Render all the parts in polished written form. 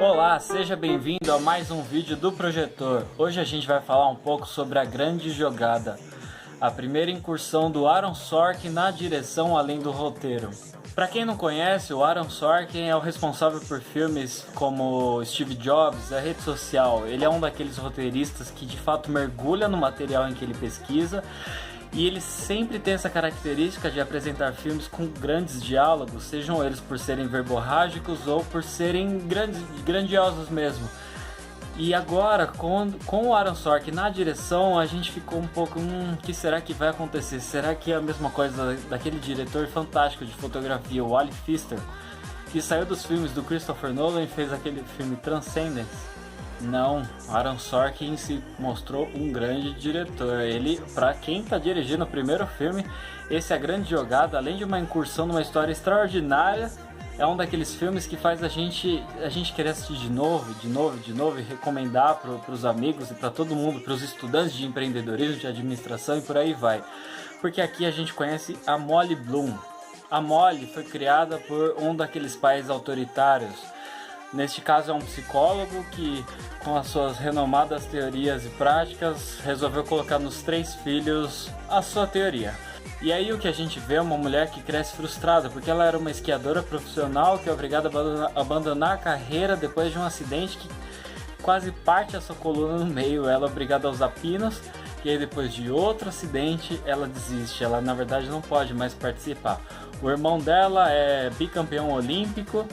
Olá, seja bem-vindo a mais um vídeo do Projetor. Hoje a gente vai falar um pouco sobre A Grande Jogada, a primeira incursão do Aaron Sorkin na direção além do roteiro. Para quem não conhece, o Aaron Sorkin é o responsável por filmes como Steve Jobs, A Rede Social. Ele é um daqueles roteiristas que de fato mergulha no material em que ele pesquisa. E ele sempre tem essa característica de apresentar filmes com grandes diálogos, sejam eles por serem verborrágicos ou por serem grandiosos mesmo. E agora, com o Aaron Sorkin na direção, a gente ficou um pouco, o que será que vai acontecer? Será que é a mesma coisa daquele diretor fantástico de fotografia, o Wally Pfister, que saiu dos filmes do Christopher Nolan e fez aquele filme Transcendence? Não, Aaron Sorkin se mostrou um grande diretor. Ele, para quem está dirigindo o primeiro filme, esse é A Grande Jogada, além de uma incursão numa história extraordinária, é um daqueles filmes que faz a gente querer assistir de novo e recomendar para os amigos e para todo mundo, para os estudantes de empreendedorismo, de administração e por aí vai. Porque aqui a gente conhece a Molly Bloom. A Molly foi criada por um daqueles pais autoritários. Neste caso é um psicólogo que, com as suas renomadas teorias e práticas, resolveu colocar nos 3 filhos a sua teoria. E aí o que a gente vê é uma mulher que cresce frustrada, porque ela era uma esquiadora profissional que é obrigada a abandonar a carreira depois de um acidente que quase parte a sua coluna no meio. Ela é obrigada a usar pinos, e aí depois de outro acidente ela desiste, ela na verdade não pode mais participar. O irmão dela é bicampeão olímpico,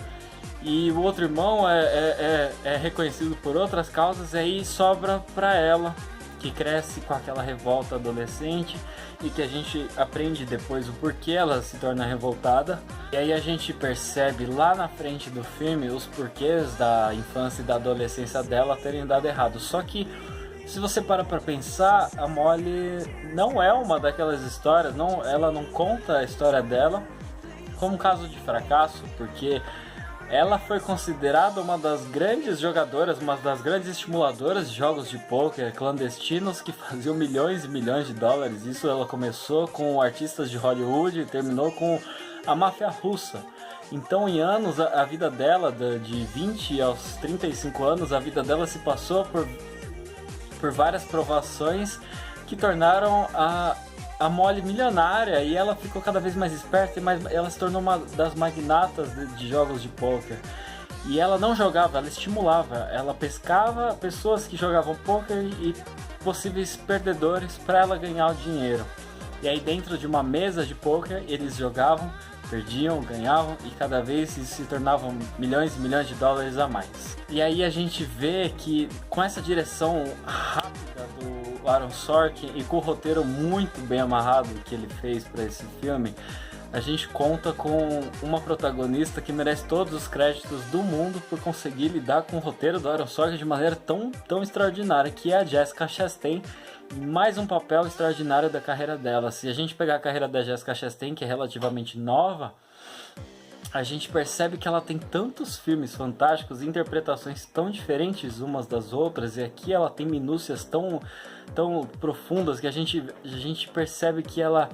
e o outro irmão é reconhecido por outras causas, e aí sobra para ela, que cresce com aquela revolta adolescente e que a gente aprende depois o porquê ela se torna revoltada. E aí a gente percebe lá na frente do filme os porquês da infância e da adolescência dela terem dado errado. Só que se você para pensar, a Molly não é uma daquelas histórias, ela não conta a história dela como um caso de fracasso, porque ela foi considerada uma das grandes jogadoras, uma das grandes estimuladoras de jogos de pôquer clandestinos que faziam milhões e milhões de dólares. Isso ela começou com artistas de Hollywood e terminou com a máfia russa. Então, em anos, a vida dela, de 20 aos 35 anos, a vida dela se passou por várias provações que tornaram a Molly milionária, e ela ficou cada vez mais esperta, e ela se tornou uma das magnatas de jogos de pôquer. E ela não jogava, ela estimulava, ela pescava pessoas que jogavam pôquer e possíveis perdedores para ela ganhar o dinheiro. E aí dentro de uma mesa de pôquer eles jogavam, perdiam, ganhavam, e cada vez se tornavam milhões e milhões de dólares a mais. E aí a gente vê que com essa direção rápida do Aaron Sorkin e com o roteiro muito bem amarrado que ele fez para esse filme, a gente conta com uma protagonista que merece todos os créditos do mundo por conseguir lidar com o roteiro do Aaron Sorkin de maneira tão extraordinária, que é a Jessica Chastain. Mais um papel extraordinário da carreira dela. Se a gente pegar a carreira da Jessica Chastain, que é relativamente nova, a gente percebe que ela tem tantos filmes fantásticos, interpretações tão diferentes umas das outras, e aqui ela tem minúcias tão profundas que a gente percebe que ela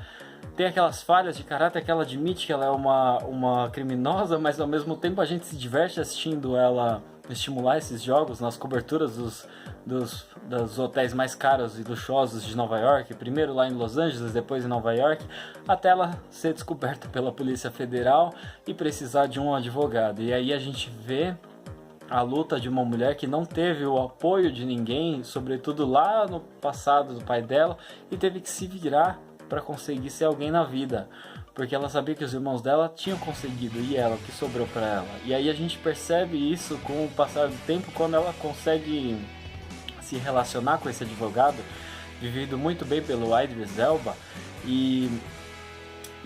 tem aquelas falhas de caráter, que ela admite que ela é uma criminosa, mas ao mesmo tempo a gente se diverte assistindo ela estimular esses jogos nas coberturas dos hotéis mais caros e luxuosos de Nova York, primeiro lá em Los Angeles, depois em Nova York, até ela ser descoberta pela Polícia Federal e precisar de um advogado. E aí a gente vê a luta de uma mulher que não teve o apoio de ninguém, sobretudo lá no passado do pai dela, e teve que se virar para conseguir ser alguém na vida, porque ela sabia que os irmãos dela tinham conseguido, e ela, o que sobrou para ela. E aí a gente percebe isso com o passar do tempo, quando ela consegue se relacionar com esse advogado, vivido muito bem pelo Idris Elba.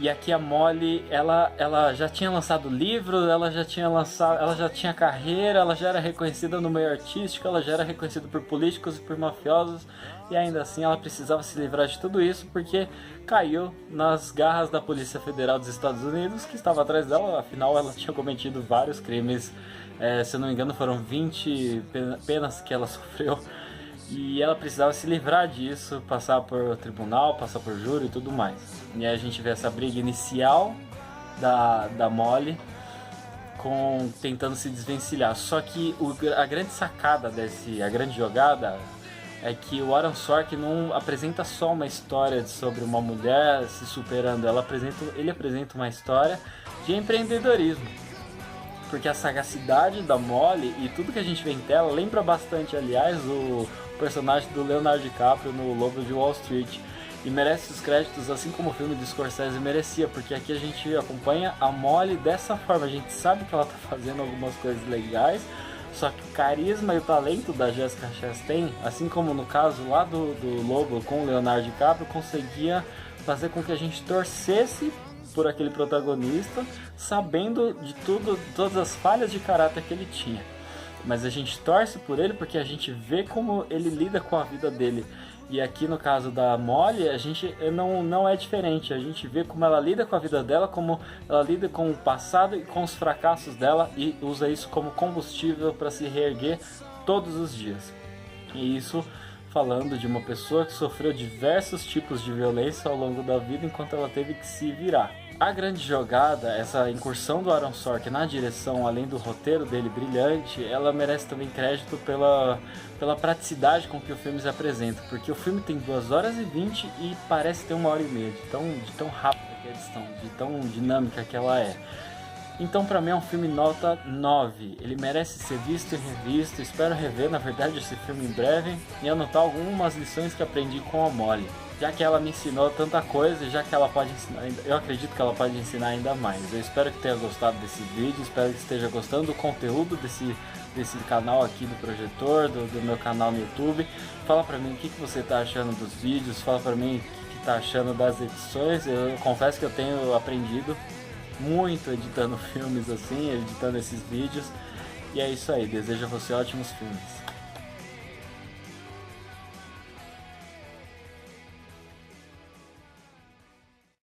E aqui a Molly, ela já tinha lançado livros, ela já tinha carreira, ela já era reconhecida no meio artístico, ela já era reconhecida por políticos e por mafiosos, e ainda assim ela precisava se livrar de tudo isso porque caiu nas garras da Polícia Federal dos Estados Unidos, que estava atrás dela. Afinal ela tinha cometido vários crimes, se eu não me engano foram 20 penas que ela sofreu, e ela precisava se livrar disso, passar por tribunal, passar por júri e tudo mais. E aí a gente vê essa briga inicial da Molly tentando se desvencilhar. Só que a grande sacada a grande jogada é que o Aaron Sorkin não apresenta só uma história sobre uma mulher se superando, ele apresenta uma história de empreendedorismo. Porque a sagacidade da Molly e tudo que a gente vê em tela lembra bastante, aliás, o personagem do Leonardo DiCaprio no Lobo de Wall Street. E merece os créditos, assim como o filme de Scorsese merecia, porque aqui a gente acompanha a Molly dessa forma. A gente sabe que ela tá fazendo algumas coisas legais, só que o carisma e o talento da Jessica Chastain, assim como no caso lá do Lobo com o Leonardo DiCaprio, conseguia fazer com que a gente torcesse por aquele protagonista, sabendo de todas as falhas de caráter que ele tinha. Mas a gente torce por ele porque a gente vê como ele lida com a vida dele. E aqui no caso da Molly, a gente não é diferente. A gente vê como ela lida com a vida dela, como ela lida com o passado e com os fracassos dela e usa isso como combustível para se reerguer todos os dias. E isso falando de uma pessoa que sofreu diversos tipos de violência ao longo da vida enquanto ela teve que se virar. A grande jogada, essa incursão do Aaron Sorkin na direção, além do roteiro dele brilhante, ela merece também crédito pela praticidade com que o filme se apresenta, porque o filme tem 2 horas e 20 e parece ter 1 hora e meia, de tão rápida que é a edição, de tão dinâmica que ela é. Então pra mim é um filme nota 9, ele merece ser visto e revisto, espero rever na verdade esse filme em breve e anotar algumas lições que aprendi com a Molly. Já que ela me ensinou tanta coisa, já que ela pode ensinar, eu acredito que ela pode ensinar ainda mais. Eu espero que tenha gostado desse vídeo, espero que esteja gostando do conteúdo desse canal aqui do Projetor, do meu canal no YouTube. Fala pra mim o que você tá achando dos vídeos, fala pra mim o que tá achando das edições. Eu confesso que eu tenho aprendido muito editando filmes assim, editando esses vídeos. E é isso aí, desejo a você ótimos filmes.